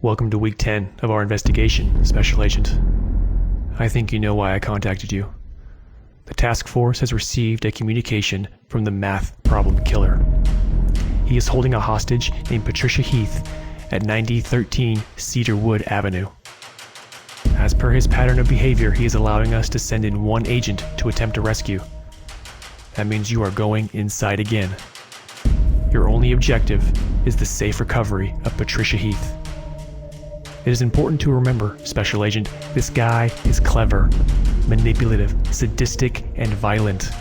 Welcome to week 10 of our investigation, Special Agent. I think you know why I contacted you. The task force has received a communication from the math problem killer. He is holding a hostage named Patricia Heath at 9013 Cedarwood Avenue. As per his pattern of behavior, he is allowing us to send in one agent to attempt a rescue. That means you are going inside again. Your only objective is the safe recovery of Patricia Heath. It is important to remember, Special Agent, this guy is clever, manipulative, sadistic, and violent.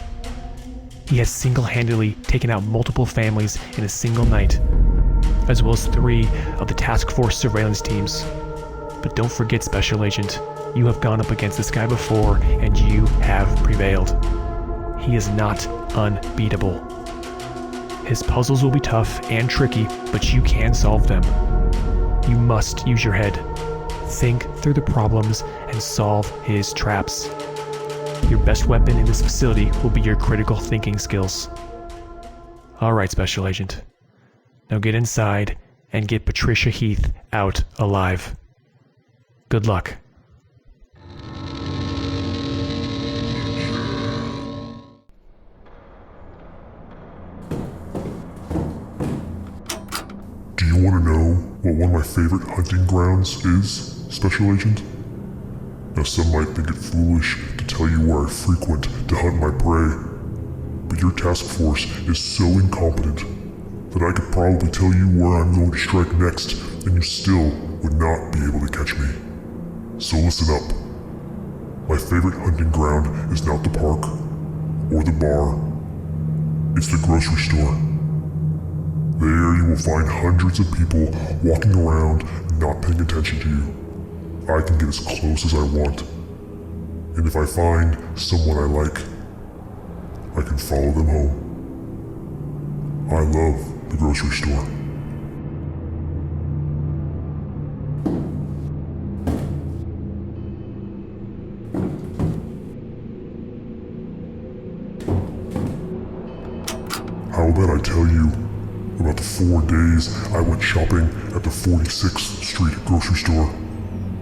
He has single-handedly taken out multiple families in a single night, as well as 3 of the task force surveillance teams. But don't forget, Special Agent, you have gone up against this guy before, and you have prevailed. He is not unbeatable. His puzzles will be tough and tricky, but you can solve them. You must use your head. Think through the problems and solve his traps. Your best weapon in this facility will be your critical thinking skills. Alright, Special Agent. Now get inside and get Patricia Heath out alive. Good luck. Do you want to know what one of my favorite hunting grounds is, Special Agent? Now some might think it foolish to tell you where I frequent to hunt my prey, but your task force is so incompetent that I could probably tell you where I'm going to strike next and you still would not be able to catch me. So listen up. My favorite hunting ground is not the park or the bar. It's the grocery store. There you will find hundreds of people walking around not paying attention to you. I can get as close as I want. And if I find someone I like, I can follow them home. I love the grocery store. How about I tell you about the 4 days I went shopping at the 46th Street grocery store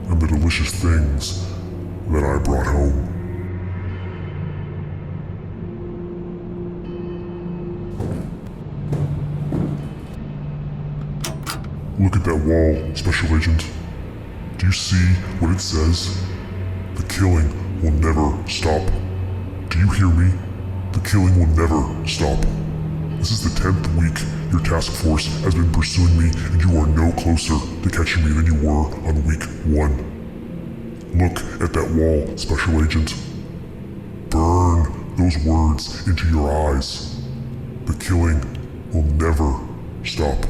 and the delicious things that I brought home. Look at that wall, Special Agent. Do you see what it says? The killing will never stop. Do you hear me? The killing will never stop. This is the 10th week your task force has been pursuing me, and you are no closer to catching me than you were on week 1. Look at that wall, Special Agent. Burn those words into your eyes. The killing will never stop.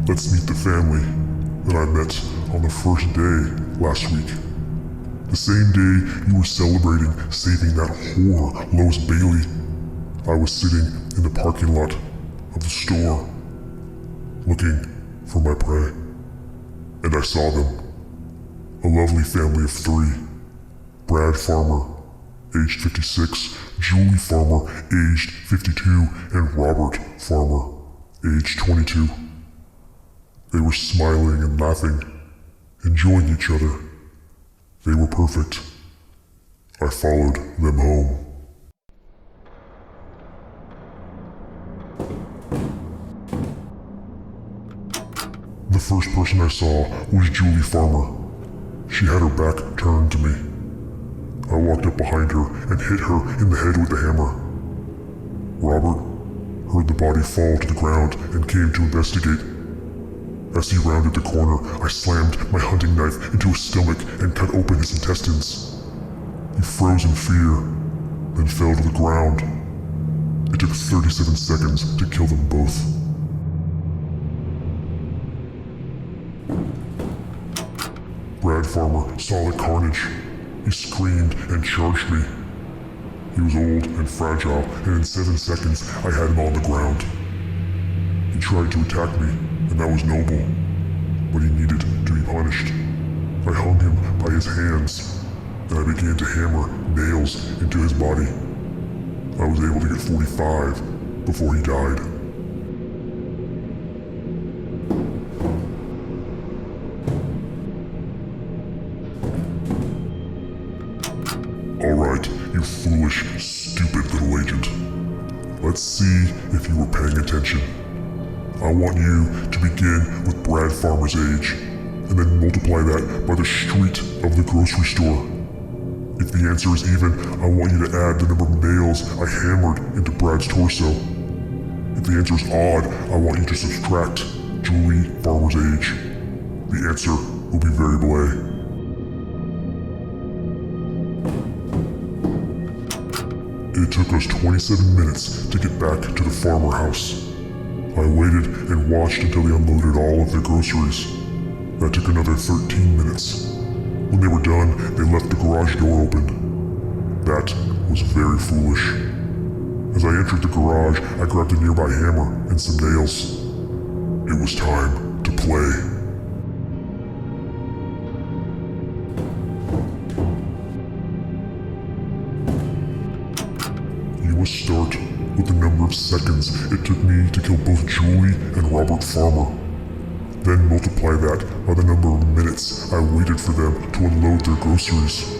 Let's meet the family that I met on the first day last week. The same day you were celebrating saving that whore, Lois Bailey. I was sitting in the parking lot of the store, looking for my prey. And I saw them. A lovely family of 3. Brad Farmer, aged 56, Julie Farmer, aged 52, and Robert Farmer, aged 22. They were smiling and laughing, enjoying each other. They were perfect. I followed them home. The first person I saw was Julie Farmer. She had her back turned to me. I walked up behind her and hit her in the head with the hammer. Robert heard the body fall to the ground and came to investigate. As he rounded the corner, I slammed my hunting knife into his stomach and cut open his intestines. He froze in fear, then fell to the ground. It took 37 seconds to kill them both. Brad Farmer saw the carnage. He screamed and charged me. He was old and fragile, and in 7 seconds I had him on the ground. He tried to attack me, and that was noble, but he needed to be punished. I hung him by his hands, and I began to hammer nails into his body. I was able to get 45 before he died. Alright, you foolish, stupid little agent. Let's see if you were paying attention. I want you to begin with Brad Farmer's age, and then multiply that by the street of the grocery store. If the answer is even, I want you to add the number of nails I hammered into Brad's torso. If the answer is odd, I want you to subtract Julie Farmer's age. The answer will be variable A. It took us 27 minutes to get back to the Farmer house. I waited and watched until they unloaded all of their groceries. That took another 13 minutes. When they were done, they left the garage door open. That was very foolish. As I entered the garage, I grabbed a nearby hammer and some nails. It was time to play. You must start with the number of seconds it took me to kill both Julie and Robert Farmer. Then multiply that by the number of minutes I waited for them to unload their groceries.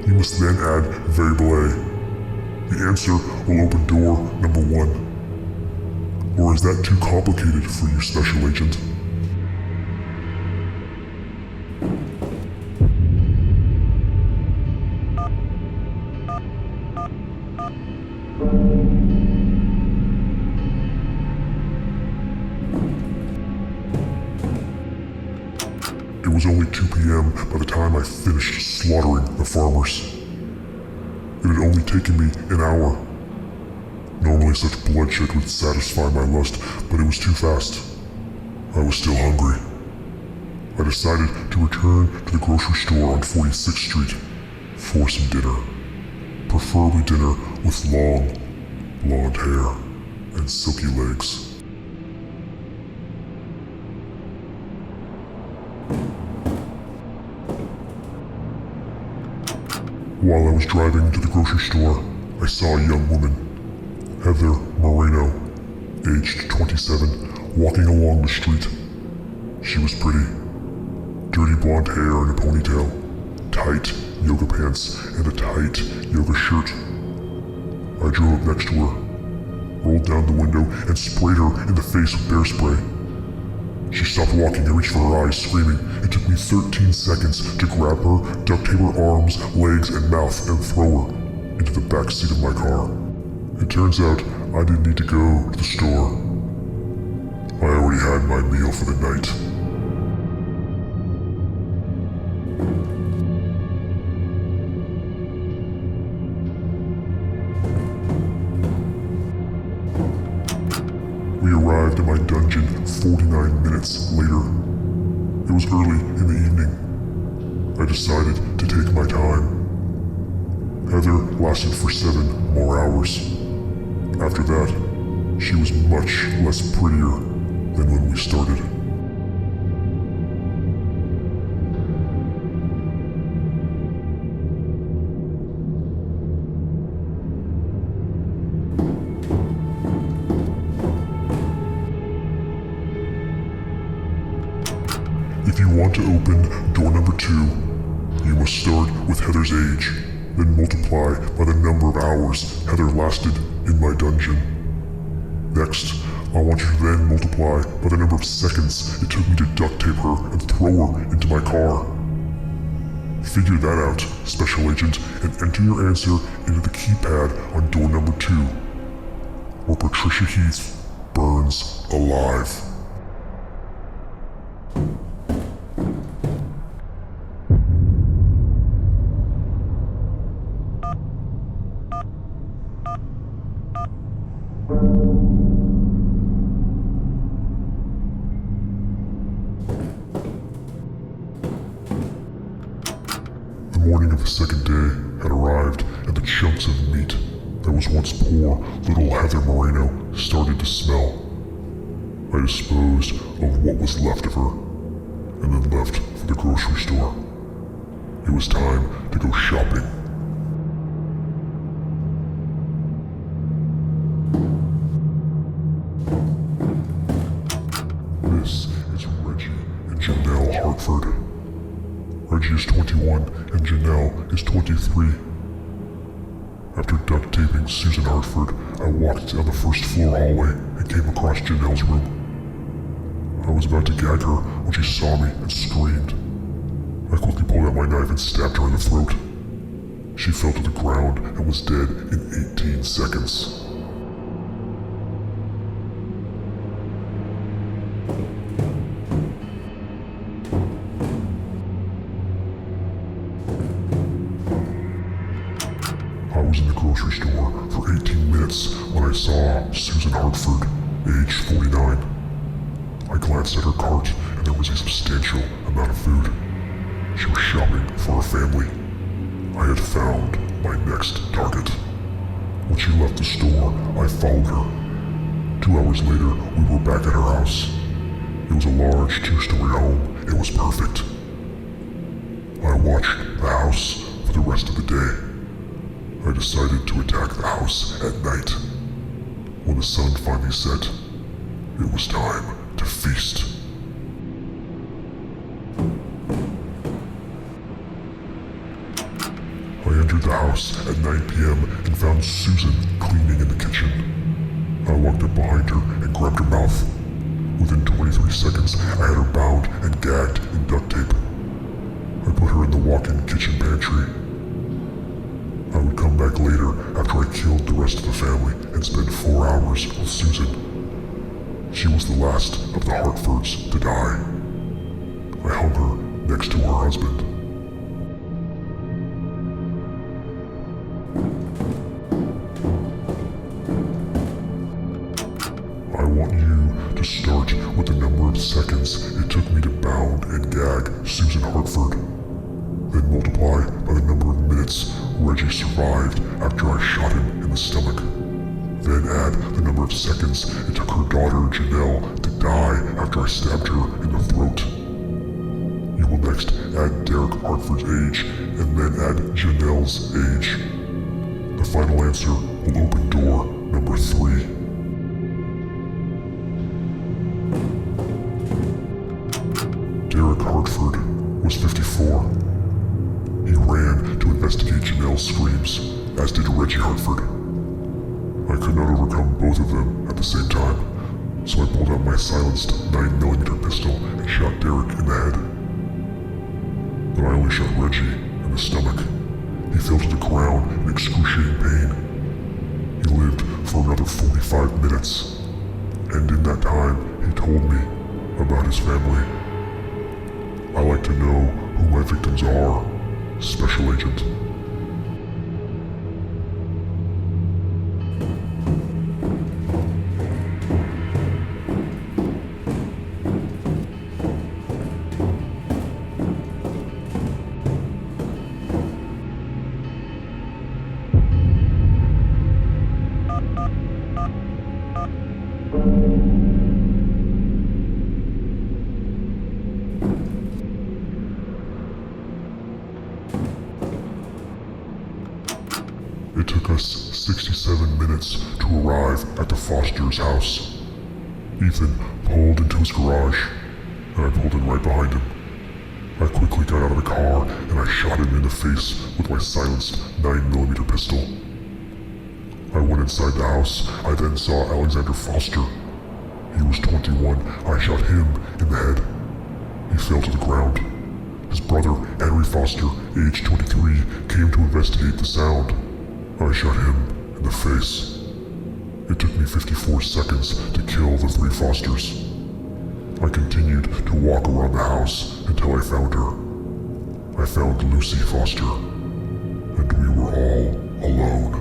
You must then add variable A. The answer will open door number 1. Or is that too complicated for you, Special Agent? It was only 2 p.m. by the time I finished slaughtering the farmers. It had only taken me an hour. Normally such bloodshed would satisfy my lust, but it was too fast. I was still hungry. I decided to return to the grocery store on 46th Street for some dinner. Preferably dinner with long, blonde hair and silky legs. While I was driving to the grocery store, I saw a young woman, Heather Moreno, aged 27, walking along the street. She was pretty. Dirty blonde hair and a ponytail, tight yoga pants, and a tight yoga shirt. I drove up next to her, rolled down the window, and sprayed her in the face with bear spray. She stopped walking and reached for her eyes, screaming. It took me 13 seconds to grab her, duct tape her arms, legs, and mouth, and throw her into the back seat of my car. It turns out I didn't need to go to the store. I already had my meal for the night. We arrived at my dungeon 49 minutes later. It was early in the evening. I decided to take my time. Heather lasted for 7 more hours. After that, she was much less prettier than when we started. If you want to open door number 2, you must start with Heather's age, then multiply by the number of hours Heather lasted in my dungeon. Next, I want you to then multiply by the number of seconds it took me to duct tape her and throw her into my car. Figure that out, Special Agent, and enter your answer into the keypad on door number 2, where Patricia Heath burns alive. The morning of the second day had arrived, and the chunks of meat that was once poor little Heather Moreno started to smell. I disposed of what was left of her, and then left for the grocery store. It was time to go shopping. This is Reggie and Janelle Hartford. Reggie is 21 and Janelle is 23. After duct taping Susan Hartford, I walked down the first floor hallway and came across Janelle's room. I was about to gag her when she saw me and screamed. I quickly pulled out my knife and stabbed her in the throat. She fell to the ground and was dead in 18 seconds. I was in the grocery store for 18 minutes when I saw Susan Hartford, age 49. I glanced at her cart and there was a substantial amount of food. She was shopping for her family. I had found my next target. When she left the store, I followed her. 2 hours later, we were back at her house. It was a large 2-story home. It was perfect. I watched the house for the rest of the day. I decided to attack the house at night. When the sun finally set, it was time to feast. I entered the house at 9 p.m. and found Susan cleaning in the kitchen. I walked up behind her and grabbed her mouth. Within 23 seconds, I had her bound and gagged in duct tape. I put her in the walk-in kitchen pantry. I would come back later after I killed the rest of the family and spend 4 hours with Susan. She was the last of the Hartfords to die. I hung her next to her husband. I want you to start with the number of seconds it took me to bound and gag Susan Hartford. Then multiply by the number of minutes Reggie survived after I shot him in the stomach. Then add the number of seconds it took her daughter Janelle to die after I stabbed her in the throat. You will next add Derek Hartford's age and then add Janelle's age. The final answer will open door number 3. Derek Hartford was 54. He ran to investigate Janelle's screams, as did Reggie Hartford. I could not overcome both of them at the same time, so I pulled out my silenced 9mm pistol and shot Derek in the head. But I only shot Reggie in the stomach. He fell to the ground in excruciating pain. He lived for another 45 minutes, and in that time he told me about his family. I like to know who my victims are, Special Agent. It took us 67 minutes to arrive at the Foster's house. Ethan pulled into his garage, and I pulled in right behind him. I quickly got out of the car, and I shot him in the face with my silenced 9mm pistol. I went inside the house. I then saw Alexander Foster. He was 21. I shot him in the head. He fell to the ground. His brother, Henry Foster, age 23, came to investigate the sound. I shot him in the face. It took me 54 seconds to kill the 3 Fosters. I continued to walk around the house until I found her. I found Lucy Foster, and we were all alone.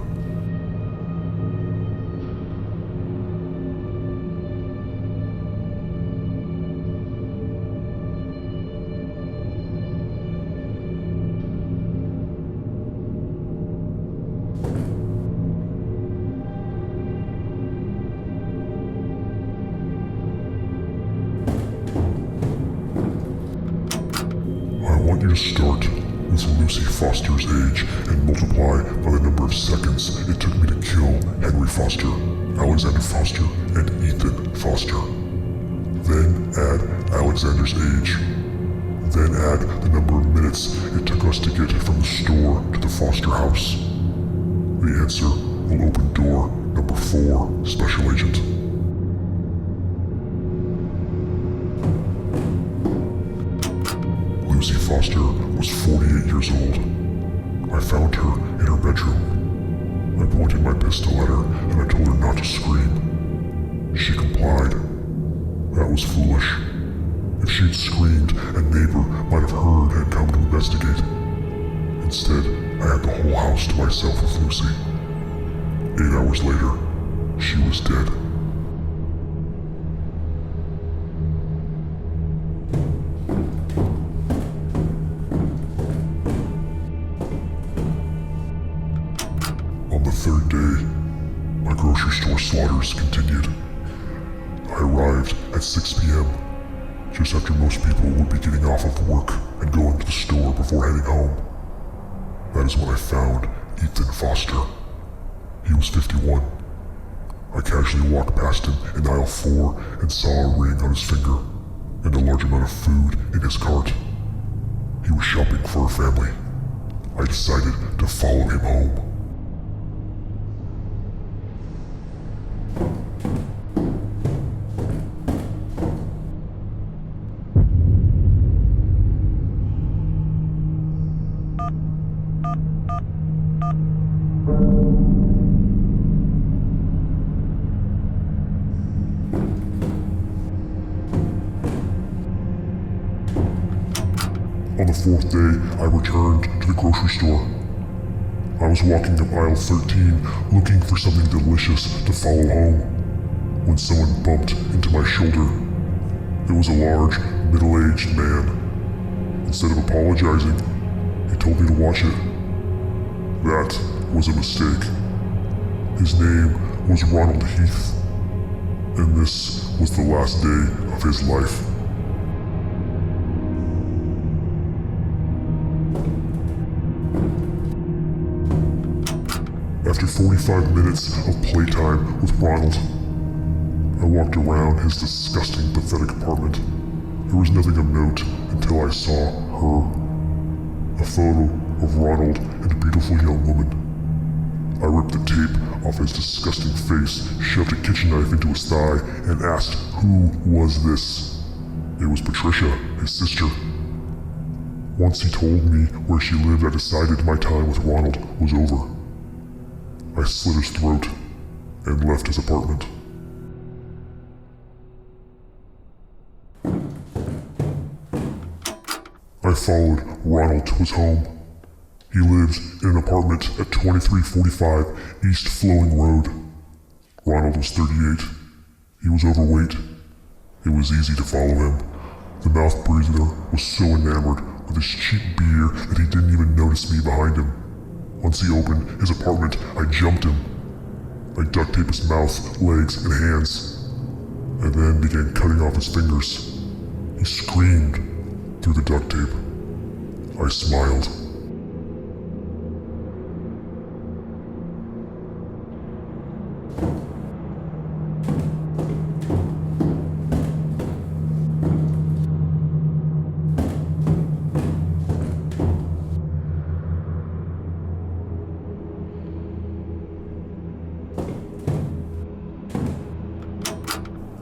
I want you to start with Lucy Foster's age and multiply by the number of seconds it took me to kill Henry Foster, Alexander Foster, and Ethan Foster. Then add Alexander's age. Then add the number of minutes it took us to get from the store to the Foster house. The answer will open door number 4, Special Agent. Lucy Foster was 48 years old. I found her in her bedroom. I pointed my pistol at her and I told her not to scream. She complied. That was foolish. If she'd screamed, a neighbor might have heard and come to investigate. Instead, I had the whole house to myself with Lucy. 8 hours later, she was dead. On the 3rd day, my grocery store slaughters continued. I arrived at 6 p.m., just after most people would be getting off of work and going to the store before heading home. That is when I found Ethan Foster. He was 51. I casually walked past him in aisle 4 and saw a ring on his finger and a large amount of food in his cart. He was shopping for a family. I decided to follow him home. On the 4th day, I returned to the grocery store. I was walking up aisle 13 looking for something delicious to follow home when someone bumped into my shoulder. It was a large, middle-aged man. Instead of apologizing, he told me to watch it. That was a mistake. His name was Ronald Heath, and this was the last day of his life. After 45 minutes of playtime with Ronald, I walked around his disgusting, pathetic apartment. There was nothing of note until I saw her. A photo of Ronald and a beautiful young woman. I ripped the tape off his disgusting face, shoved a kitchen knife into his thigh, and asked who was this. It was Patricia, his sister. Once he told me where she lived, I decided my time with Ronald was over. I slit his throat and left his apartment. I followed Ronald to his home. He lived in an apartment at 2345 East Flowing Road. Ronald was 38. He was overweight. It was easy to follow him. The mouth breather was so enamored with his cheap beer that he didn't even notice me behind him. Once he opened his apartment, I jumped him. I duct taped his mouth, legs, and hands, and then began cutting off his fingers. He screamed through the duct tape. I smiled.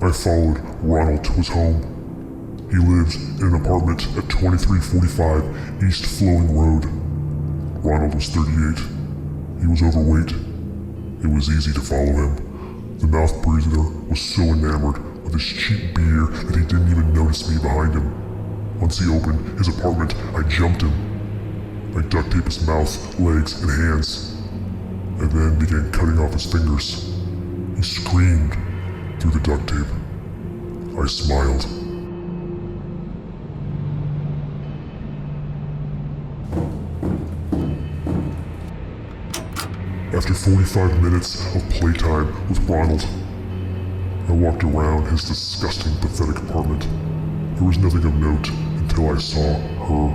I followed Ronald to his home. He lived in an apartment at 2345 East Flowing Road. Ronald was 38. He was overweight. It was easy to follow him. The mouth breather was so enamored with his cheap beer that he didn't even notice me behind him. Once he opened his apartment, I jumped him. I duct taped his mouth, legs, and hands, and then began cutting off his fingers. He screamed through the duct tape. I smiled. After 45 minutes of playtime with Ronald, I walked around his disgusting, pathetic apartment. There was nothing of note until I saw her.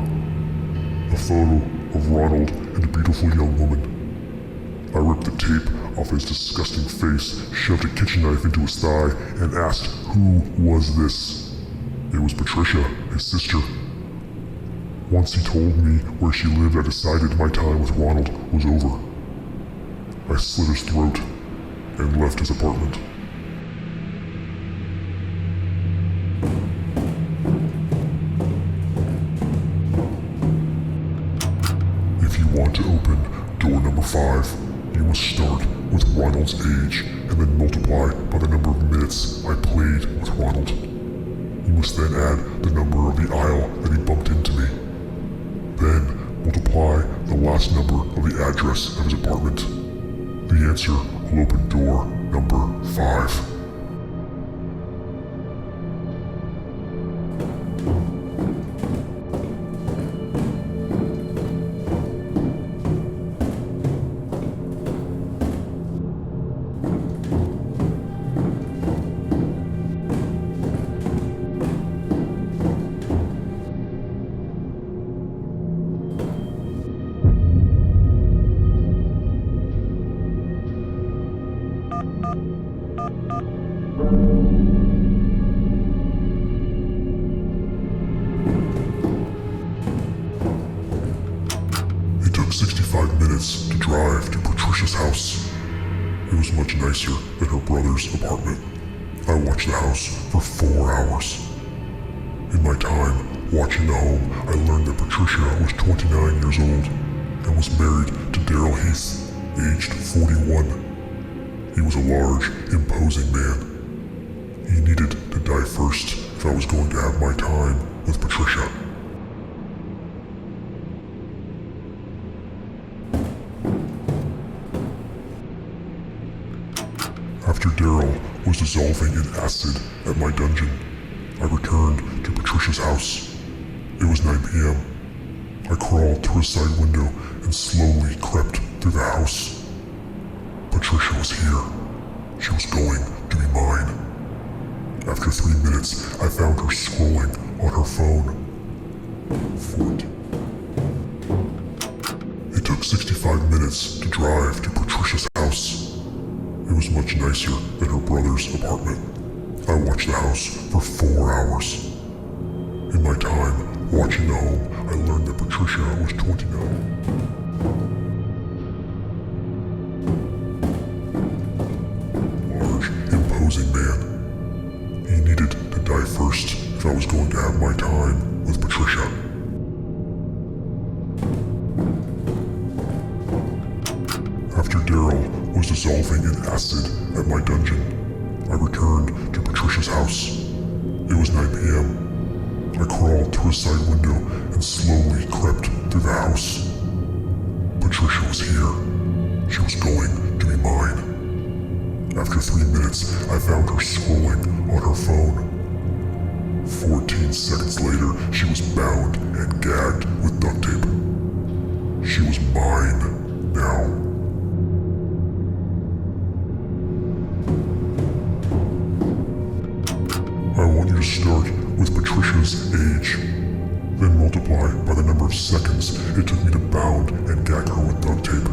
A photo of Ronald and a beautiful young woman. I ripped the tape off his disgusting face, shoved a kitchen knife into his thigh, and asked who was this. It was Patricia, his sister. Once he told me where she lived, I decided my time with Ronald was over. I slit his throat and left his apartment. If you want to open door number 5, you must start with Ronald's age and then multiply by the number of minutes I played with Ronald. You must then add the number of the aisle that he bumped into me. Then multiply the last number of the address of his apartment. The answer will open door number 5. It took 65 minutes to drive to Patricia's house. It was much nicer than her brother's apartment. I watched the house for 4 hours. In my time watching the home, I learned that Patricia was 29 years old and was married to Daryl Heath, aged 41. He was a large, imposing man. He needed to die first if I was going to have my time with Patricia. After Daryl was dissolving in acid at my dungeon, I returned to Patricia's house. It was 9 p.m. I crawled through a side window and slowly crept through the house. Patricia was here. She was going to be mine. After 3 minutes, I found her scrolling on her phone. 14. It took 65 minutes to drive to Patricia's house. It was much nicer than her brother's apartment. I watched the house for 4 hours. In my time watching the home, I learned that Patricia was 29. Imposing man. He needed to die first if I was going to have my time with Patricia. After Daryl was dissolving in acid at my dungeon, I returned to Patricia's house. It was 9 p.m. I crawled through a side window and slowly crept through the house. Patricia was here. She was going to be mine. After 3 minutes, I found her scrolling on her phone. 14 seconds later, she was bound and gagged with duct tape. She was mine now. I want you to start with Patricia's age, then multiply by the number of seconds it took me to bound and gag her with duct tape.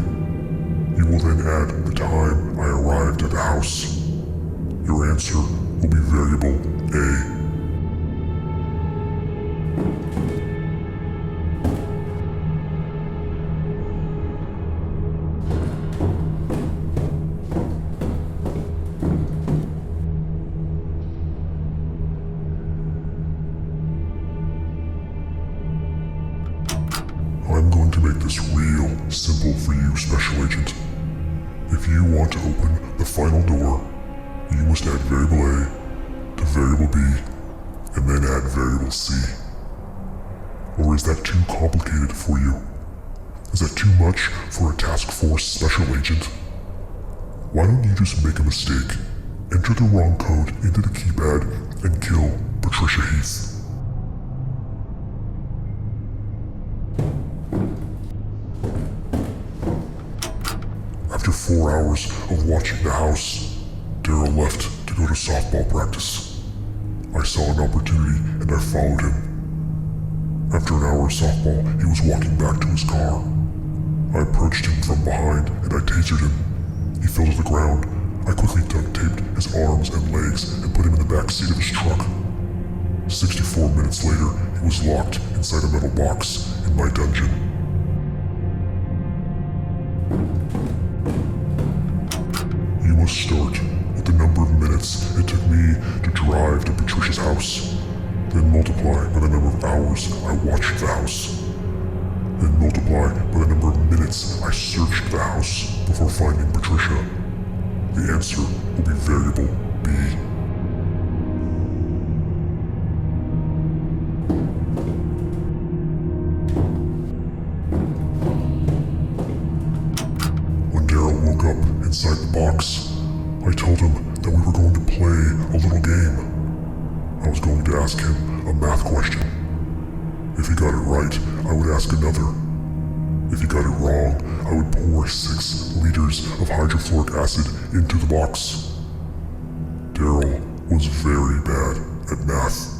You will then add the time I arrived at the house. Your answer will be variable A. I'm going to make this real simple for you, Special Agent. If you want to open the final door, you must add variable A to variable B, and then add variable C. Or is that too complicated for you? Is that too much for a task force special agent? Why don't you just make a mistake, enter the wrong code into the keypad, and kill Patricia Heath? After 4 hours of watching the house, Daryl left to go to softball practice. I saw an opportunity and I followed him. After an hour of softball, he was walking back to his car. I approached him from behind and I tasered him. He fell to the ground. I quickly duct taped his arms and legs and put him in the back seat of his truck. 64 minutes later, he was locked inside a metal box in my dungeon. start with the number of minutes it took me to drive to Patricia's house, then multiply by the number of hours I watched the house, then multiply by the number of minutes I searched the house before finding Patricia. The answer will be variable B. When Daryl woke up inside the box, I told him that we were going to play a little game. I was going to ask him a math question. If he got it right, I would ask another. If he got it wrong, I would pour 6 liters of hydrofluoric acid into the box. Daryl was very bad at math.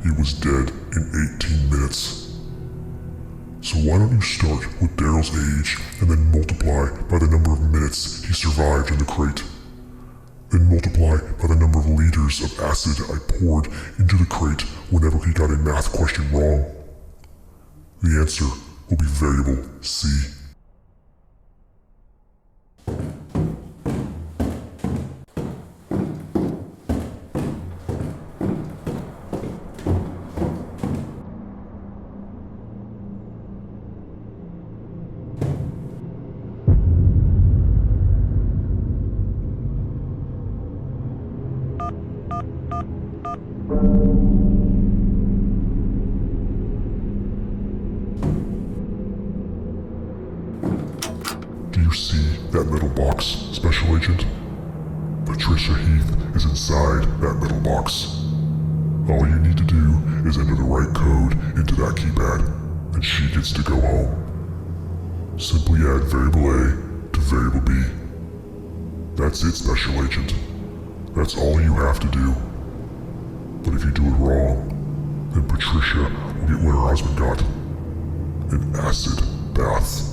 He was dead in 18 minutes. So why don't you start with Daryl's age and then multiply by the number of minutes he survived in the crate. Then multiply by the number of liters of acid I poured into the crate whenever he got a math question wrong. The answer will be variable C. Do you see that metal box, Special Agent? Patricia Heath is inside that metal box. All you need to do is enter the right code into that keypad, and she gets to go home. Simply add variable A to variable B. That's it, Special Agent. That's all you have to do. But if you do it wrong, then Patricia will get what her husband got. An acid bath.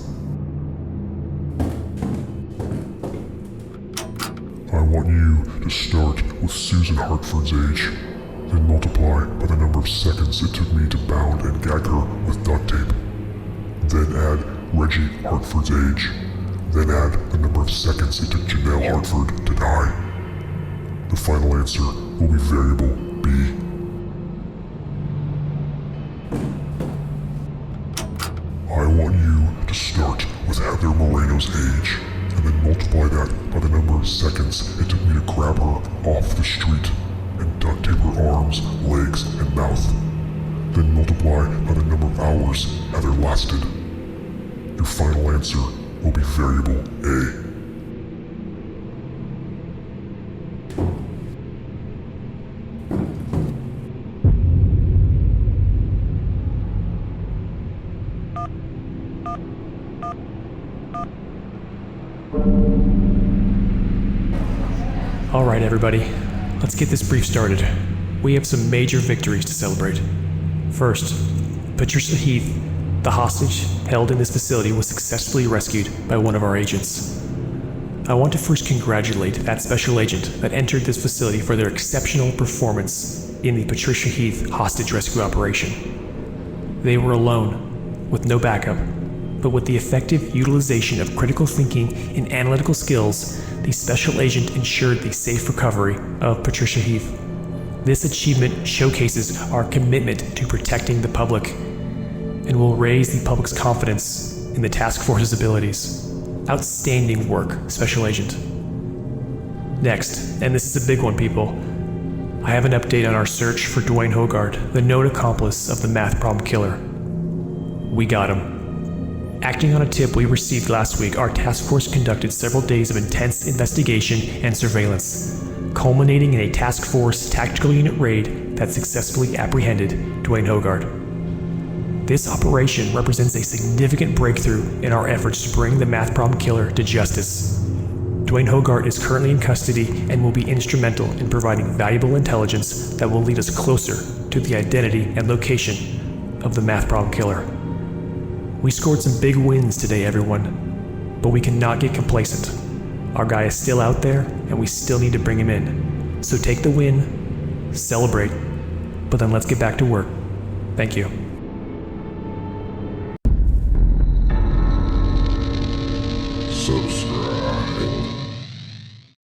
I want you to start with Susan Hartford's age, then multiply by the number of seconds it took me to bound and gag her with duct tape. Then add Reggie Hartford's age, then add the number of seconds it took Janelle Hartford to die. The final answer will be variable B. I want you to start with Heather Moreno's age, and then multiply that by the number of seconds it took me to grab her off the street and duct tape her arms, legs, and mouth. Then multiply by the number of hours Heather lasted. Your final answer will be variable A. Alright everybody, let's get this brief started. We have some major victories to celebrate. First, Patricia Heath, the hostage held in this facility, was successfully rescued by one of our agents. I want to first congratulate that special agent that entered this facility for their exceptional performance in the Patricia Heath hostage rescue operation. They were alone, with no backup, but with the effective utilization of critical thinking and analytical skills, the special agent ensured the safe recovery of Patricia Heath. This achievement showcases our commitment to protecting the public and will raise the public's confidence in the task force's abilities. Outstanding work, Special Agent. Next, and this is a big one, people, I have an update on our search for Dwayne Hogarth, the known accomplice of the math problem killer. We got him. Acting on a tip we received last week, our task force conducted several days of intense investigation and surveillance, culminating in a task force tactical unit raid that successfully apprehended Dwayne Hogarth. This operation represents a significant breakthrough in our efforts to bring the math problem killer to justice. Dwayne Hogarth is currently in custody and will be instrumental in providing valuable intelligence that will lead us closer to the identity and location of the math problem killer. We scored some big wins today, everyone, but we cannot get complacent. Our guy is still out there, and we still need to bring him in. So take the win, celebrate, but then let's get back to work. Thank you.